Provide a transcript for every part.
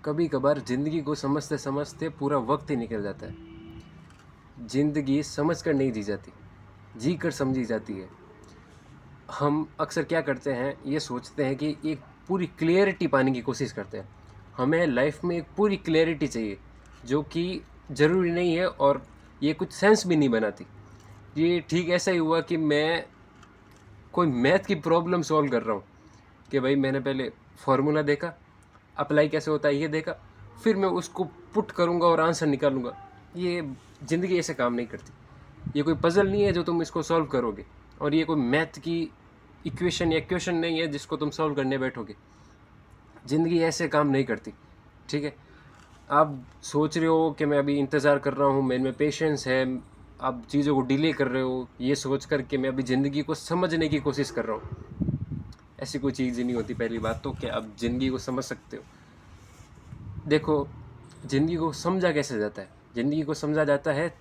कभी कभार ज़िंदगी को समझते समझते पूरा वक्त ही निकल जाता है। ज़िंदगी समझ कर नहीं जी जाती, जी कर समझी जाती है। हम अक्सर क्या करते हैं, ये सोचते हैं कि एक पूरी क्लियरिटी पाने की कोशिश करते हैं। हमें लाइफ में एक पूरी क्लियरिटी चाहिए, जो कि ज़रूरी नहीं है और ये कुछ सेंस भी नहीं बनाती। ये ठीक ऐसा ही हुआ कि मैं कोई मैथ की प्रॉब्लम सॉल्व कर रहा हूँ कि भाई मैंने पहले फार्मूला देखा, अप्लाई कैसे होता है ये देखा, फिर मैं उसको पुट करूँगा और आंसर निकालूंगा। ये ज़िंदगी ऐसे काम नहीं करती। ये कोई पज़ल नहीं है जो तुम इसको सॉल्व करोगे, और ये कोई मैथ की इक्वेशन या क्वेश्चन नहीं है जिसको तुम सॉल्व करने बैठोगे। ज़िंदगी ऐसे काम नहीं करती। ठीक है, आप सोच रहे हो कि मैं अभी इंतज़ार कर रहा हूँ, मेरे में पेशेंस है, आप चीज़ों को डिले कर रहे हो, ये सोच कर के मैं अभी ज़िंदगी को समझने की कोशिश कर रहा हूँ। ऐसी कोई चीज़ ही नहीं होती। पहली बात तो कि आप ज़िंदगी को समझ सकते हो। देखो, ज़िंदगी को समझा कैसे जाता है? ज़िंदगी को समझा जाता है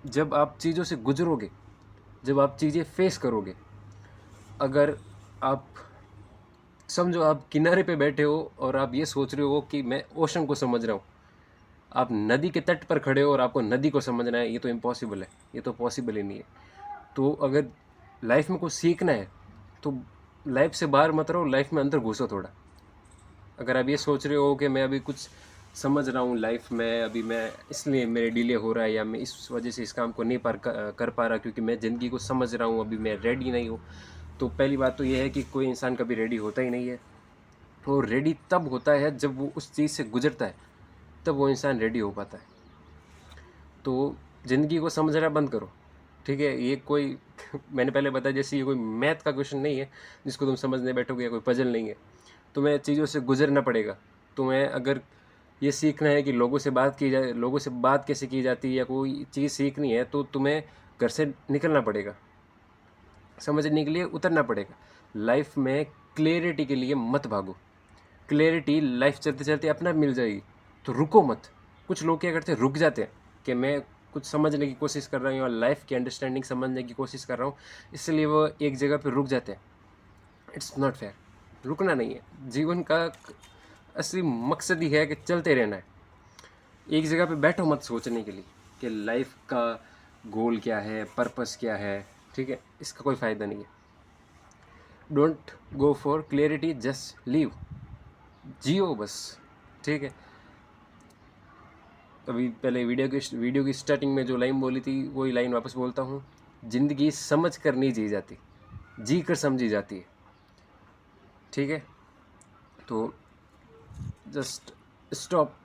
जब आप चीज़ों से गुजरोगे, जब आप चीज़ें फेस करोगे। अगर आप समझो आप किनारे पे बैठे हो और आप ये सोच रहे हो कि मैं ओशन को समझ रहा हूँ, आप नदी के तट पर खड़े हो और आपको नदी को समझना है, ये तो इम्पॉसिबल है, ये तो पॉसिबल ही नहीं है। तो अगर लाइफ में कुछ सीखना है तो लाइफ से बाहर मत रहो, लाइफ में अंदर घुसो थोड़ा। अगर आप ये सोच रहे हो कि मैं अभी कुछ समझ रहा हूँ लाइफ में, अभी मैं इसलिए मेरे डिले हो रहा है या मैं इस वजह से इस काम को नहीं कर पा रहा क्योंकि मैं ज़िंदगी को समझ रहा हूँ, अभी मैं रेडी नहीं हूँ, तो पहली बात तो ये है कि कोई इंसान कभी रेडी होता ही नहीं है। वो रेडी तब होता है जब वो उस चीज़ से गुजरता है, तब वो इंसान रेडी हो पाता है। तो ज़िंदगी को समझना बंद करो। ठीक है, ये कोई मैंने पहले बताया जैसे ये कोई मैथ का क्वेश्चन नहीं है जिसको तुम समझने बैठोगे, या कोई पजल नहीं है। तुम्हें चीज़ों से गुजरना पड़ेगा। तुम्हें अगर ये सीखना है कि लोगों से बात की जाए, लोगों से बात कैसे की जाती है, या कोई चीज़ सीखनी है, तो तुम्हें घर से निकलना पड़ेगा, समझने के लिए उतरना पड़ेगा। लाइफ में क्लियरिटी के लिए मत भागो। क्लियरिटी लाइफ चलते चलते अपने आप मिल जाएगी, तो रुको मत। कुछ लोग क्या करते हैं, रुक जाते हैं कि मैं कुछ समझने की कोशिश कर रहा हूँ और लाइफ की अंडरस्टैंडिंग समझने की कोशिश कर रहा हूँ, इसलिए वो एक जगह पर रुक जाते हैं। It's not fair. रुकना नहीं है। जीवन का असली मकसद ही है कि चलते रहना है। एक जगह पे बैठो मत सोचने के लिए कि लाइफ का गोल क्या है, पर्पस क्या है। ठीक है, इसका कोई फ़ायदा नहीं है। Don't go for clarity, just live, जियो बस। ठीक है, अभी पहले वीडियो की स्टार्टिंग में जो लाइन बोली थी वही लाइन वापस बोलता हूँ। ज़िंदगी समझ कर नहीं जी जाती, जी कर समझी जाती है। ठीक है, तो just stop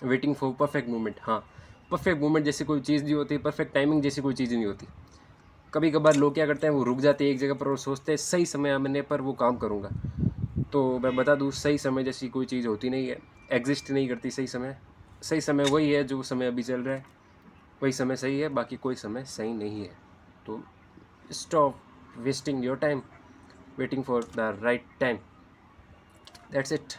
waiting for perfect moment. हाँ, परफेक्ट मोमेंट जैसी कोई चीज़ नहीं होती, परफेक्ट टाइमिंग जैसी कोई चीज़ नहीं होती। कभी कभार लोग क्या करते हैं, वो रुक जाते हैं एक जगह पर और सोचते हैं सही समय आने पर वो काम करूँगा। तो मैं बता दूँ, सही समय जैसी कोई चीज़ होती नहीं है, एग्जिस्ट नहीं करती सही समय। सही समय वही है जो समय अभी चल रहा है, वही समय सही है, बाकी कोई समय सही नहीं है। तो stop wasting your time waiting for the right time. That's it.